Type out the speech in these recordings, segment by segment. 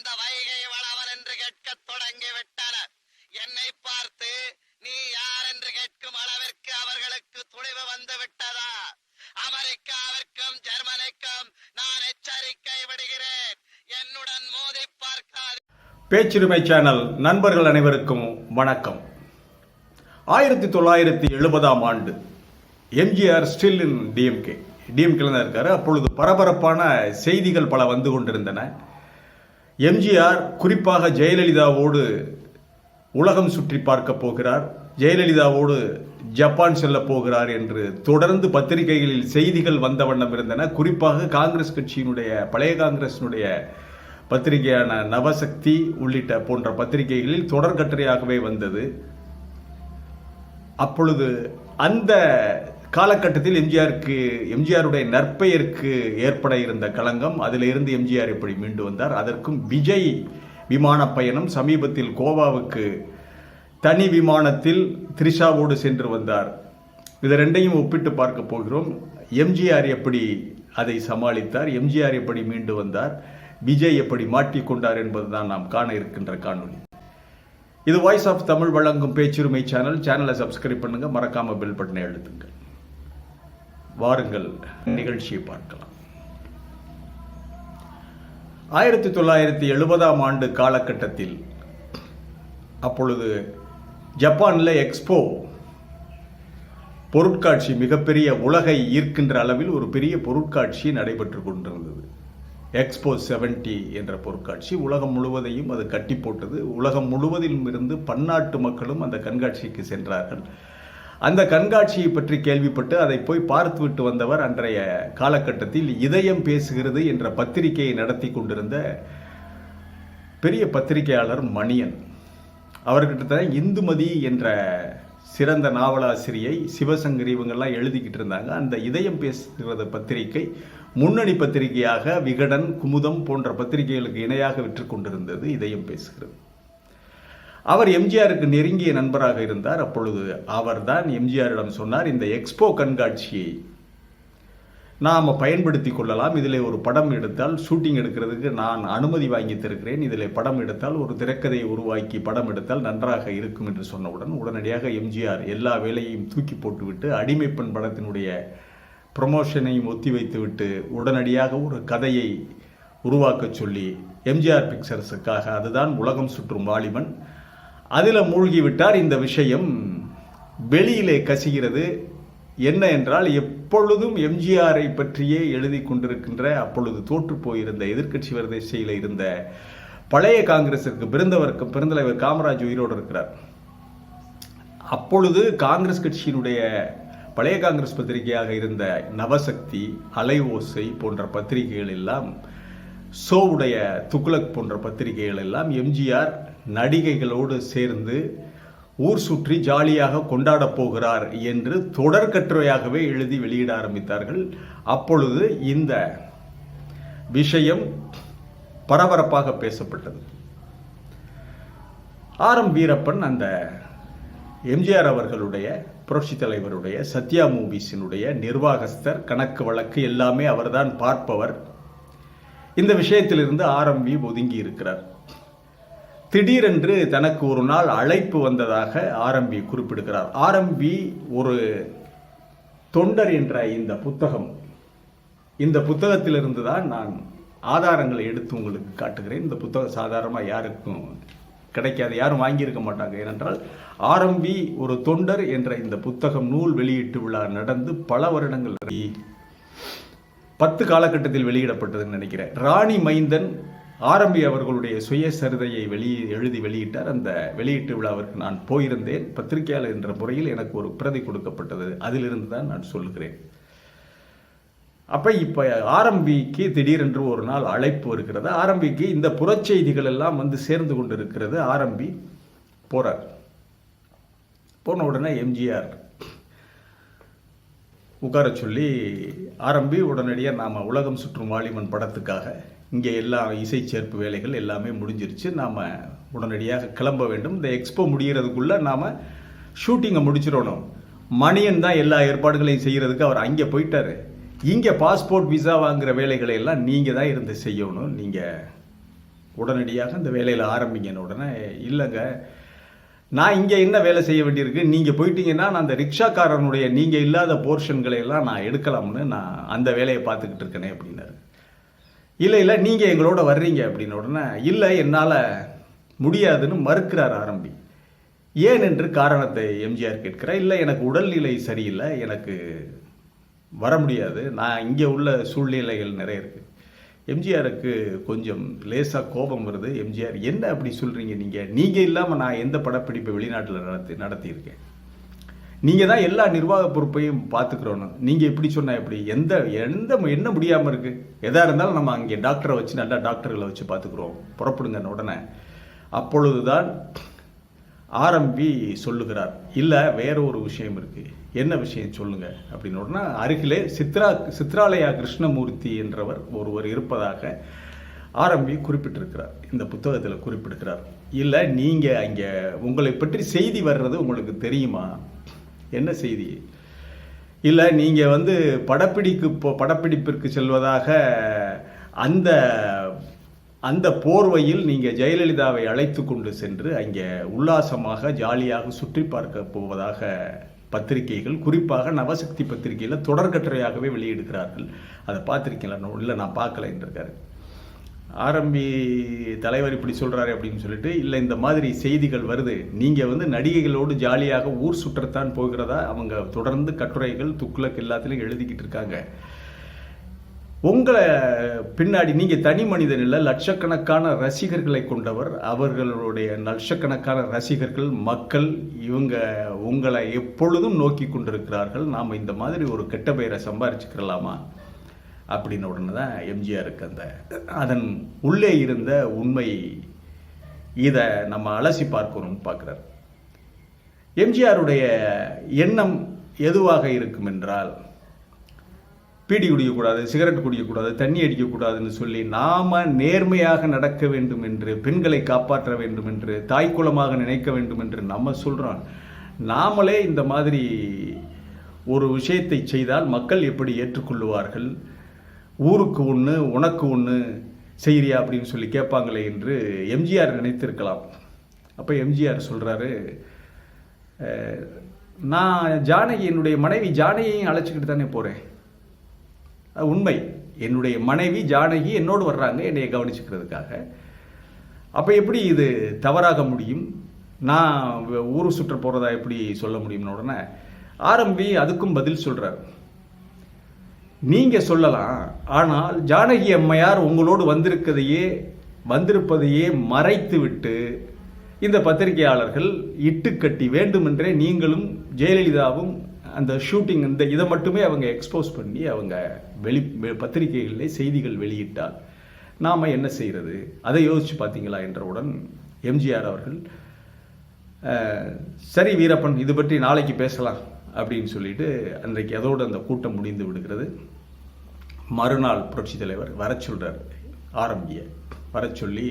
அந்த வைகை வளவன் என்று கேட்கத் தொடங்கிவிட்டனர். என்னை பார்த்து நீ யார் என்று கேட்கும் அளவிற்கு அவர்களுக்கு துணிவு வந்து விட்டதா? அமெரிக்காவிற்கும் ஜெர்மனிக்கும் நான் எச்சரிக்கை விடுகிறேன். என்னுடன் மோதி பார்க்காது. பேச்சுரிமை சேனல் நண்பர்கள் அனைவருக்கும் வணக்கம். 1970 ஆண்டு எம்ஜிஆர் ஸ்டில் இன் டிஎம்கே தான் இருக்காரு. அப்பொழுது பரபரப்பான செய்திகள் பல வந்து கொண்டிருந்தன. எம்ஜிஆர் குறிப்பாக ஜெயலலிதாவோடு உலகம் சுற்றி பார்க்க போகிறார், ஜெயலலிதாவோடு ஜப்பான் செல்ல போகிறார் என்று தொடர்ந்து பத்திரிகைகளில் செய்திகள் வந்த வண்ணம் இருந்தன. குறிப்பாக காங்கிரஸ் கட்சியினுடைய பழைய காங்கிரசினுடைய பத்திரிகையான நவசக்தி உள்ளிட்ட போன்ற பத்திரிகைகளில் தொடர்கட்டுரையாகவே வந்தது. அப்பொழுது அந்த காலகட்டத்தில் எம்ஜிஆருடைய நற்பெயருக்கு ஏற்பட இருந்த களங்கம், அதிலிருந்து எம்ஜிஆர் எப்படி மீண்டு வந்தார், அதற்கும் விஜய் விமான பயணம், சமீபத்தில் கோவாவுக்கு தனி விமானத்தில் த்ரிஷாவோடு சென்று வந்தார். இது ரெண்டையும் ஒப்பிட்டு பார்க்க போகிறோம். எம்ஜிஆர் எப்படி அதை சமாளித்தார், எம்ஜிஆர் எப்படி மீண்டு வந்தார், விஜய் எப்படி மாட்டிக்கொண்டார் என்பதுதான் நாம் காண இருக்கின்ற காணொலி. இது வாய்ஸ் ஆஃப் தமிழ் வழங்கும் பேச்சுரிமை சேனலை சப்ஸ்கிரைப் பண்ணுங்க, மறக்காம பெல் பட்டனை அழுத்துங்க. வாருங்கள் நிகழ்ச்சியை பார்க்கலாம். 1970 ஆண்டு காலகட்டத்தில் அப்பொழுது ஜப்பானில் எக்ஸ்போ பொருட்காட்சி, மிகப்பெரிய உலகை ஈர்க்கின்ற அளவில் ஒரு பெரிய பொருட்காட்சி நடைபெற்று கொண்டிருந்தது. எக்ஸ்போ 70 என்ற பொருட்காட்சி உலகம் முழுவதையும் அது கட்டி போட்டது. உலகம் முழுவதிலும் இருந்து பன்னாட்டு மக்களும் அந்த கண்காட்சிக்கு சென்றார்கள். அந்த கண்காட்சியை பற்றி கேள்விப்பட்டு அதை போய் பார்த்துவிட்டு வந்தவர் அன்றைய காலகட்டத்தில் இதயம் பேசுகிறது என்ற பத்திரிகையை நடத்தி கொண்டிருந்த பெரிய பத்திரிகையாளர் மணியன். அவர்கிட்ட இந்துமதி என்ற சிறந்த நாவலாசிரியை, சிவசங்கரி இவங்கெல்லாம் எழுதிக்கிட்டு இருந்தாங்க. அந்த இதயம் பேசுகிறது பத்திரிகை முன்னணி பத்திரிகையாக விகடன், குமுதம் போன்ற பத்திரிகைகளுக்கு இணையாக விற்று கொண்டிருந்தது இதயம் பேசுகிறது. அவர் எம்ஜிஆருக்கு நெருங்கிய நண்பராக இருந்தார். அப்பொழுது அவர்தான் எம்ஜிஆரிடம் சொன்னார், இந்த எக்ஸ்போ கண்காட்சியை நாம் பயன்படுத்தி கொள்ளலாம், இதில் ஒரு படம் எடுத்தால், ஷூட்டிங் எடுக்கிறதுக்கு நான் அனுமதி வாங்கி தருகிறேன், இதில் படம் எடுத்தால், ஒரு திரைக்கதையை உருவாக்கி படம் எடுத்தால் நன்றாக இருக்கும் என்று சொன்னவுடன் உடனடியாக எம்ஜிஆர் எல்லா வேலையையும் தூக்கி போட்டுவிட்டு அடிமைப்பெண் படத்தினுடைய ப்ரமோஷனையும் ஒத்தி வைத்துவிட்டு உடனடியாக ஒரு கதையை உருவாக்க சொல்லி எம்ஜிஆர் பிக்சர்ஸுக்காக, அதுதான் உலகம் சுற்றும் வாலிபன், அதில் மூழ்கிவிட்டார். இந்த விஷயம் வெளியிலே கசிகிறது. என்ன என்றால், எப்பொழுதும் எம்ஜிஆரை பற்றியே எழுதி கொண்டிருக்கின்ற, அப்பொழுது தோற்று போயிருந்த எதிர்க்கட்சி வரிசையில் இருந்த பழைய காங்கிரசிற்கு பெருந்தலைவர் காமராஜ் உயிரோடு இருக்கிறார். அப்பொழுது காங்கிரஸ் கட்சியினுடைய பழைய காங்கிரஸ் பத்திரிகையாக இருந்த நவசக்தி, அலைவோசை போன்ற பத்திரிகைகள் எல்லாம், சோவுடைய துக்ளக் போன்ற பத்திரிகைகள் எல்லாம் எம்ஜிஆர் நடிகைகளோடு சேர்ந்து ஊர் சுற்றி ஜாலியாக கொண்டாட போகிறார் என்று தொடர்கட்டுரையாகவே எழுதி வெளியிட ஆரம்பித்தார்கள். அப்பொழுது இந்த விஷயம் பரபரப்பாக பேசப்பட்டது. ஆர்.எம். வீரப்பன் அந்த எம்ஜிஆர் அவர்களுடைய, புரட்சி தலைவருடைய சத்யா மூவிஸினுடைய நிர்வாகஸ்தர், கணக்கு வழக்கு எல்லாமே அவர்தான் பார்ப்பவர். இந்த விஷயத்திலிருந்து ஆர்.எம்.வி. ஒதுங்கி இருக்கிறார். திடீரென்று தனக்கு ஒரு நாள் அழைப்பு வந்ததாக ஆர்.எம்.வி. குறிப்பிடுகிறார். ஆர்.எம்.வி. ஒரு தொண்டர் என்ற இந்த புத்தகத்திலிருந்து தான் நான் ஆதாரங்களை எடுத்து உங்களுக்கு காட்டுகிறேன். இந்த புத்தகம் சாதாரணமாக யாருக்கும் கிடைக்காது, யாரும் வாங்கியிருக்க மாட்டாங்க. ஏனென்றால் ஆர்.எம்.வி. ஒரு தொண்டர் என்ற இந்த புத்தகம் நூல் வெளியீட்டு விழா நடந்து பல வருடங்கள் 10 காலகட்டத்தில் வெளியிடப்பட்டதுன்னு நினைக்கிறேன். ராணி மைந்தன் ஆர்.எம்.வி. அவர்களுடைய சுயசரிதையை எழுதி வெளியிட்டார். அந்த வெளியீட்டு விழாவிற்கு நான் போயிருந்தேன். பத்திரிகையாளர் என்ற முறையில் எனக்கு ஒரு பிரதி கொடுக்கப்பட்டது. அதிலிருந்து தான் நான் சொல்லுகிறேன். இப்போ ஆர்.எம்.வி.க்கு திடீரென்று ஒரு நாள் அழைப்பு வருகிறது. ஆர்.எம்.வி.க்கு இந்த புறச்செய்திகள் எல்லாம் வந்து சேர்ந்து கொண்டிருக்கிறது. ஆர்.எம்.வி. போறார். போன உடனே எம்ஜிஆர் உட்கார சொல்லி, ஆர்.எம்.வி. உடனடியாக நாம் உலகம் சுற்றும் வாலிபன் படத்துக்காக இங்கே எல்லா இசை சேர்ப்பு வேலைகள் எல்லாமே முடிஞ்சிருச்சு, நாம் உடனடியாக கிளம்ப வேண்டும், இந்த எக்ஸ்போ முடிகிறதுக்குள்ளே நாம் ஷூட்டிங்கை முடிச்சிடணும். மணியன் தான் எல்லா ஏற்பாடுகளையும் செய்கிறதுக்கு அவர் அங்கே போயிட்டார். இங்கே பாஸ்போர்ட் விசா வாங்குகிற வேலைகளை எல்லாம் நீங்கள் தான் இருந்து செய்யணும், நீங்கள் உடனடியாக அந்த வேலையில் ஆரம்பிங்கன்னு உடனே, இல்லைங்க நான் இங்கே என்ன வேலை செய்ய வேண்டியிருக்கு, நீங்கள் போயிட்டீங்கன்னா நான் அந்த ரிக்ஷாக்காரனுடைய நீங்கள் இல்லாத போர்ஷன்களை எல்லாம் நான் எடுக்கலாம்னு நான் அந்த வேலையை பார்த்துக்கிட்டு இருக்கேனே அப்படின்னாரு. இல்லை நீங்கள் எங்களோட வர்றீங்க அப்படின்னு உடனே, இல்லை என்னால் முடியாதுன்னு மறுக்கிறார் ஆரம்பி. ஏன் என்று காரணத்தை எம்ஜிஆர் கேட்கிறார். இல்லை எனக்கு உடல்நிலை சரியில்லை, எனக்கு வர முடியாது, நான் இங்கே உள்ள சூழ்நிலைகள் நிறைய இருக்குது. எம்ஜிஆருக்கு கொஞ்சம் லேசாக கோபம் வருது. எம்ஜிஆர், என்ன அப்படி சொல்கிறீங்க, நீங்கள் இல்லாமல் நான் எந்த படப்பிடிப்பை வெளிநாட்டில் நடத்தியிருக்கேன், நீங்கள் தான் எல்லா நிர்வாக பொறுப்பையும் பார்த்துக்கிறோன்னு, நீங்கள் எப்படி சொன்னால் எப்படி, என்ன முடியாமல் இருக்குது, எதாக இருந்தாலும் நம்ம அங்கே டாக்டரை வச்சு நல்லா டாக்டர்களை வச்சு பார்த்துக்குறோம், புறப்படுங்கன்னு உடனே அப்பொழுதுதான் ஆரம்பி சொல்லுகிறார், இல்லை வேற ஒரு விஷயம் இருக்குது, என்ன விஷயம் சொல்லுங்க அப்படின்னு உடனே, அருகிலே சித்ராலயா கிருஷ்ணமூர்த்தி என்றவர் ஒருவர் இருப்பதாக ஆரம்பி குறிப்பிட்டிருக்கிறார், இந்த புத்தகத்தில் குறிப்பிட்டிருக்கிறார். இல்லை நீங்கள் அங்கே உங்களை பற்றி செய்தி வர்றது உங்களுக்கு தெரியுமா, என்ன செய்தி, இல்லை நீங்கள் படப்பிடிப்பிற்கு செல்வதாக அந்த போர்வையில் நீங்கள் ஜெயலலிதாவை அழைத்து கொண்டு சென்று அங்கே உல்லாசமாக ஜாலியாக சுற்றி பார்க்க போவதாக பத்திரிகைகள், குறிப்பாக நவசக்தி பத்திரிகையில் தொடர்கட்டுரையாகவே வெளியிடுகிறார்கள், அதை பார்த்துருக்கீங்களா, இல்லை நான் பார்க்கல என்றிருக்காரு. ஆரம்பி தலைவர் இப்படி சொல்கிறாரு அப்படின்னு சொல்லிட்டு, இல்லை இந்த மாதிரி செய்திகள் வருது, நீங்கள் நடிகைகளோடு ஜாலியாக ஊர் சுற்றத்தான் போகிறதா அவங்க தொடர்ந்து கட்டுரைகள் துக்ளக் எல்லாத்துலேயும் எழுதிக்கிட்டு இருக்காங்க, உங்களை பின்னாடி நீங்கள் தனி மனிதன் இல்லை, லட்சக்கணக்கான ரசிகர்களை கொண்டவர், அவர்களுடைய லட்சக்கணக்கான ரசிகர்கள் மக்கள் உங்களை எப்பொழுதும் நோக்கி கொண்டிருக்கிறார்கள், நாம் இந்த மாதிரி ஒரு கெட்ட பெயரை சம்பாரிச்சுக்கிறலாமா அப்படின்னு உடனே தான் எம்ஜிஆருக்கு அதன் உள்ளே இருந்த உண்மை, இதை நம்ம அலசி பார்க்கணும்னு பார்க்குறார். எம்ஜிஆருடைய எண்ணம் எதுவாக இருக்கும் என்றால், பீடி குடிக்கக்கூடாது, சிகரெட் குடிக்கக்கூடாது, தண்ணி அடிக்கக்கூடாதுன்னு சொல்லி நாம நேர்மையாக நடக்க வேண்டும் என்று, பெண்களை காப்பாற்ற வேண்டும் என்று, தாய்க்குலமாக நினைக்க வேண்டும் என்று நம்ம சொல்கிறோம். நாமளே இந்த மாதிரி ஒரு விஷயத்தை செய்தால் மக்கள் எப்படி ஏற்றுக்கொள்ளுவார்கள், ஊருக்கு ஒன்று உனக்கு ஒன்று செய்கிறியா அப்படின்னு சொல்லி கேட்பாங்களே என்று எம்ஜிஆர் நினைத்திருக்கலாம். அப்போ எம்ஜிஆர் சொல்கிறாரு, நான் ஜானகி, என்னுடைய மனைவி ஜானகியையும் அழைச்சிக்கிட்டு தானே போகிறேன், உண்மை, என்னுடைய மனைவி ஜானகி என்னோடு வர்றாங்க என்னைய கவனிச்சுக்கிறதுக்காக, அப்போ எப்படி இது தவறாக முடியும், நான் ஊர் சுற்ற போகிறதா எப்படி சொல்ல முடியும்னு உடனே ஆரம்பி அதுக்கும் பதில் சொல்கிறார். நீங்கள் சொல்லலாம், ஆனால் ஜானகி அம்மையார் உங்களோடு வந்திருப்பதையே மறைத்து விட்டு இந்த பத்திரிகையாளர்கள் இட்டுக்கட்டி வேண்டுமென்றே நீங்களும் ஜெயலலிதாவும் அந்த ஷூட்டிங் இதை மட்டுமே அவங்க எக்ஸ்போஸ் பண்ணி அவங்க பத்திரிகைகளிலே செய்திகள் வெளியிட்டால் நாம் என்ன செய்கிறது, அதை யோசிச்சு பார்த்தீங்களா என்றவுடன் எம்ஜிஆர் அவர்கள், சரி வீரப்பன், இது பற்றி நாளைக்கு பேசலாம் அப்படின்னு சொல்லிட்டு அன்றைக்கு அதோடு அந்த கூட்டம் முடிந்து விடுகிறது. மறுநாள் புரட்சி தலைவர் வர சொல்றார், ஆரம்பிய வர சொல்லி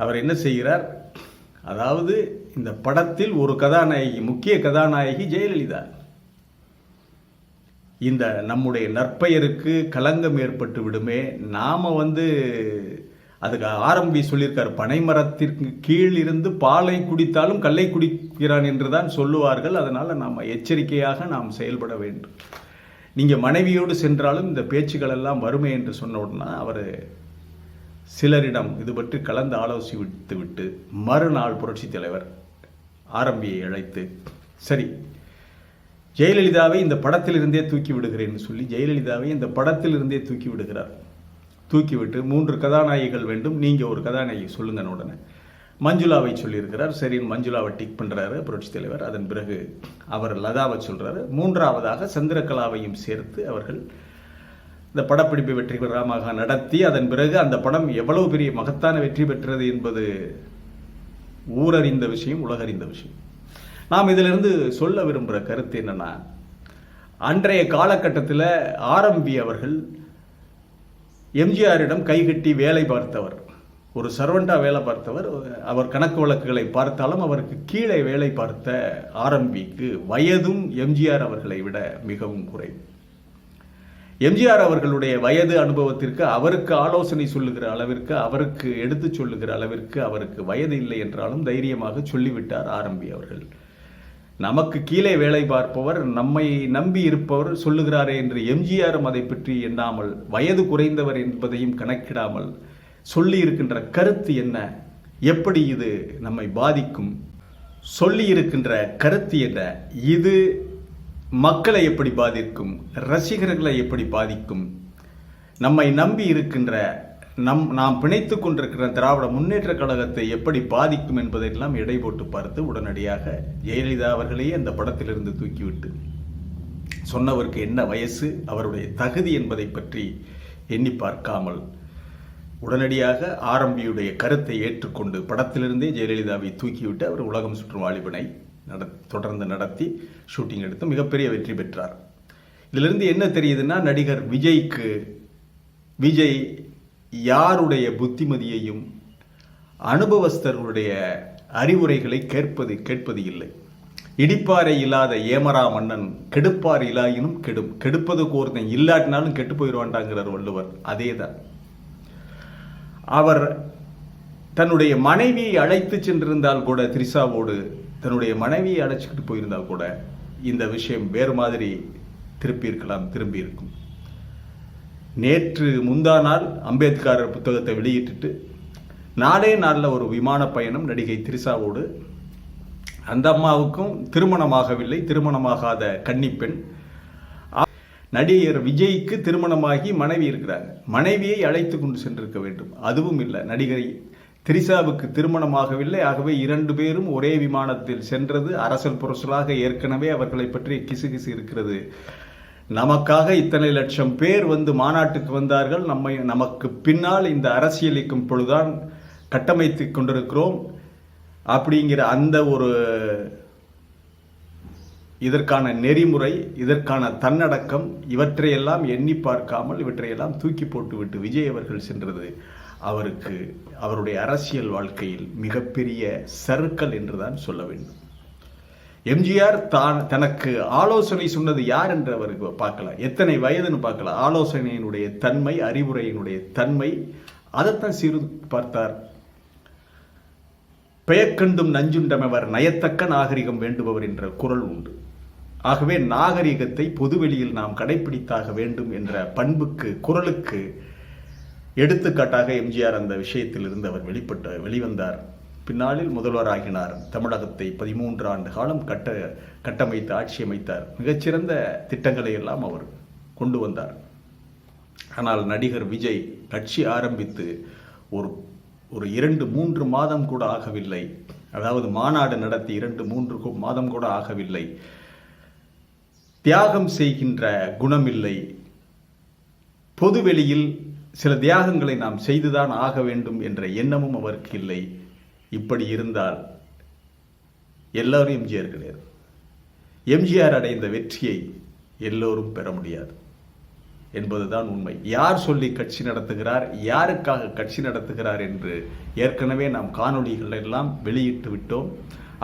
அவர் என்ன செய்கிறார், அதாவது இந்த படத்தில் ஒரு கதாநாயகி, முக்கிய கதாநாயகி ஜெயலலிதா, இந்த நம்முடைய நற்பெயருக்கு களங்கம் ஏற்பட்டு விடுமே, நாம அதுக்கு ஆரம்பி சொல்லியிருக்கார், பனைமரத்திற்கு கீழ் இருந்து பாலை குடித்தாலும் கல்லை குடிக்கிறான் என்றுதான் சொல்லுவார்கள், அதனால நாம் எச்சரிக்கையாக நாம் செயல்பட வேண்டும், நீங்கள் மனைவியோடு சென்றாலும் இந்த பேச்சுக்கள் எல்லாம் வறுமை என்று சொன்ன உடனே அவர் சிலரிடம் இது பற்றி கலந்து ஆலோசித்து விட்டு மறுநாள் புரட்சி தலைவர் ஆரம்பியை அழைத்து, சரி ஜெயலலிதாவை இந்த படத்திலிருந்தே தூக்கி விடுகிறேன்னு சொல்லி ஜெயலலிதாவை இந்த படத்திலிருந்தே தூக்கி விடுகிறார். தூக்கிவிட்டு 3 கதாநாயகிகள் வேண்டும், நீங்கள் ஒரு கதாநாயகி சொல்லுங்கன்னு உடனே மஞ்சுளாவை சொல்லியிருக்கிறார். சரின்னு மஞ்சுளாவை டிக் பண்ணுறாரு புரட்சி தலைவர். அதன் பிறகு அவர் லதாவை சொல்கிறாரு. 3ஆவதாக சந்திரகலாவையும் சேர்த்து அவர்கள் இந்த படப்பிடிப்பை வெற்றிகரமாக நடத்தி, அதன் பிறகு அந்த படம் எவ்வளவு பெரிய மகத்தான வெற்றி பெற்றது என்பது ஊரறிந்த விஷயம், உலகறிந்த விஷயம். நாம் இதிலிருந்து சொல்ல விரும்புகிற கருத்து என்னன்னா, அன்றைய காலகட்டத்தில் ஆரம்பி அவர்கள் எம்ஜிஆரிடம் கைகட்டி வேலை பார்த்தவர், ஒரு சர்வெண்டா வேலை பார்த்தவர். அவர் கணக்கு வழக்குகளை பார்த்தாலும் அவருக்கு கீழே வேலை பார்த்த ஆரம்பிக்கு வயதும் எம்ஜிஆர் அவர்களை விட மிகவும் குறைவு. எம்ஜிஆர் அவர்களுடைய வயது அனுபவத்திற்கு அவருக்கு ஆலோசனை சொல்லுகிற அளவிற்கு, அவருக்கு எடுத்து சொல்லுகிற அளவிற்கு அவருக்கு வயது இல்லை என்றாலும் தைரியமாக சொல்லிவிட்டார் ஆரம்பி அவர்கள். நமக்கு கீழே வேலை பார்ப்பவர், நம்மை நம்பி இருப்பவர் சொல்லுகிறாரே என்று எம்ஜிஆரும் அதை பற்றி எண்ணாமல், வயது குறைந்தவர் என்பதையும் கணக்கிடாமல் சொல்லி இருக்கின்ற கருத்து என்ன, எப்படி இது நம்மை பாதிக்கும், சொல்லி இருக்கின்ற கருத்து என்ன, இது மக்களை எப்படி பாதிக்கும், ரசிகர்களை எப்படி பாதிக்கும், நம்மை நம்பி இருக்கின்ற நாம் பிணைத்துக் கொண்டிருக்கிற திராவிட முன்னேற்ற கழகத்தை எப்படி பாதிக்கும் என்பதையெல்லாம் எடை போட்டு பார்த்து உடனடியாக ஜெயலலிதா அவர்களையே அந்த படத்திலிருந்து தூக்கிவிட்டு, சொன்னவருக்கு என்ன வயசு, அவருடைய தகுதி என்பதை பற்றி எண்ணி பார்க்காமல் உடனடியாக ஆரம்பியுடைய கருத்தை ஏற்றுக்கொண்டு படத்திலிருந்தே ஜெயலலிதாவை தூக்கிவிட்டு அவர் உலகம் சுற்றும் வாலிபனை தொடர்ந்து நடத்தி ஷூட்டிங் எடுத்து மிகப்பெரிய வெற்றி பெற்றார். இதிலிருந்து என்ன தெரியுதுன்னா, நடிகர் விஜய் யாருடைய புத்திமதியையும் அனுபவஸ்தர்களுடைய அறிவுரைகளை கேட்பது இல்லை. இடிப்பாறை இல்லாத ஏமரா மன்னன் கெடுப்பார் இலாயினும் கெடும், கெடுப்பது கோர்த்தன் இல்லாட்டினாலும் கெட்டு போயிடுவாண்டாங்கிறார் வள்ளுவர். அதேதான். அவர் தன்னுடைய மனைவியை அழைத்து சென்றிருந்தால் கூட, திரிசாவோடு தன்னுடைய மனைவியை அழைச்சிக்கிட்டு போயிருந்தால் கூட இந்த விஷயம் வேறு மாதிரி திரும்பி இருக்கும். நேற்று முந்தா நாள் அம்பேத்கர் புத்தகத்தை வெளியிட்டுட்டு நாளே நாளில் ஒரு விமான பயணம் நடிகை திரிசாவோடு. அந்த அம்மாவுக்கும் திருமணமாகவில்லை, திருமணமாகாத கன்னிப்பெண். நடிகர் விஜய்க்கு திருமணமாகி மனைவி இருக்கிறாங்க, மனைவியை அழைத்து கொண்டு சென்றிருக்க வேண்டும், அதுவும் இல்லை. நடிகை திரிசாவுக்கு திருமணமாகவில்லை. ஆகவே 2 பேரும் ஒரே விமானத்தில் சென்றது அரசல் புரசலாக ஏற்கனவே அவர்களை பற்றி கிசுகிசு இருக்கிறது. நமக்காக இத்தனை லட்சம் பேர் வந்து மாநாட்டுக்கு வந்தார்கள், நமக்கு பின்னால் இந்த அரசியலிக்கும் பொழுதுதான் கட்டமைத்துக் கொண்டிருக்கிறோம் அப்படிங்கிற அந்த ஒரு இதற்கான நெறிமுறை, இதற்கான தன்னடக்கம், இவற்றையெல்லாம் எண்ணி பார்க்காமல் இவற்றையெல்லாம் தூக்கி போட்டுவிட்டு விஜய் அவர்கள் சென்றது அவருக்கு அவருடைய அரசியல் வாழ்க்கையில் மிகப்பெரிய சறுக்கல் என்றுதான் சொல்ல வேண்டும். எம்ஜிஆர் தனக்கு ஆலோசனை சொன்னது யார் என்று அவருக்கு பார்க்கல, எத்தனை வயதுன்னு பார்க்கல, ஆலோசனையினுடைய தன்மை, அறிவுரையினுடைய தன்மை, அதைத்தான் சீர் பார்த்தார். பெயர்கண்டும் நஞ்சுண்டமவர் நயத்தக்க நாகரிகம் வேண்டுபவர் என்ற குரல் உண்டு. ஆகவே நாகரிகத்தை பொதுவெளியில் நாம் கடைபிடித்தாக வேண்டும் என்ற பண்புக்கு, குரலுக்கு எடுத்துக்காட்டாக எம்ஜிஆர் அந்த விஷயத்தில் இருந்து அவர் வெளிவந்தார். பின்னாளில் முதல்வராகினார். தமிழகத்தை 13 ஆண்டு காலம் கட்டமைத்து ஆட்சி அமைத்தார். மிகச்சிறந்த திட்டங்களை எல்லாம் அவர் கொண்டு வந்தார். ஆனால் நடிகர் விஜய் கட்சி ஆரம்பித்து ஒரு 2-3 மாதம் கூட ஆகவில்லை, அதாவது மாநாடு நடத்தி 2-3 மாதம் கூட ஆகவில்லை. தியாகம் செய்கின்ற குணமில்லை. பொதுவெளியில் சில தியாகங்களை நாம் செய்துதான் ஆக வேண்டும் என்ற எண்ணமும் அவருக்கு இல்லை. இப்படி இருந்தால் எல்லாரும் எம்ஜிஆர் கிடையாது. எம்ஜிஆர் அடைந்த வெற்றியை எல்லோரும் பெற முடியாது என்பதுதான் உண்மை. யார் சொல்லி கட்சி நடத்துகிறார், யாருக்காக கட்சி நடத்துகிறார் என்று ஏற்கனவே நாம் காணொளிகள் எல்லாம் வெளியிட்டு விட்டோம்.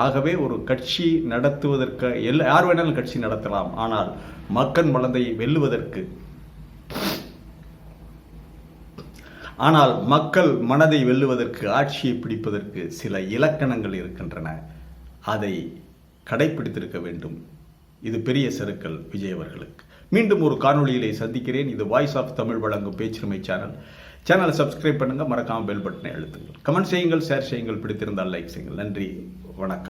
ஆகவே ஒரு கட்சி நடத்துவதற்கு யார் வேணாலும் கட்சி நடத்தலாம். ஆனால் மக்கள் மனதை வெல்லுவதற்கு, ஆனால் மக்கள் மனதை வெல்லுவதற்கு, ஆட்சியை பிடிப்பதற்கு சில இலக்கணங்கள் இருக்கின்றன. அதை கடைபிடித்திருக்க வேண்டும். இது பெரிய சறுக்கல் விஜய் அவர்களுக்கு. மீண்டும் ஒரு காணொளியிலே சந்திக்கிறேன். இது வாய்ஸ் ஆஃப் தமிழ் வழங்கும் பேச்சுரிமை சேனலை சப்ஸ்கிரைப் பண்ணுங்க, மறக்காம பெல் பட்டனை அழுத்துங்கள், கமெண்ட் செய்யுங்கள், ஷேர் செய்யுங்கள், பிடித்திருந்தால் லைக் செய்யுங்கள். நன்றி, வணக்கம்.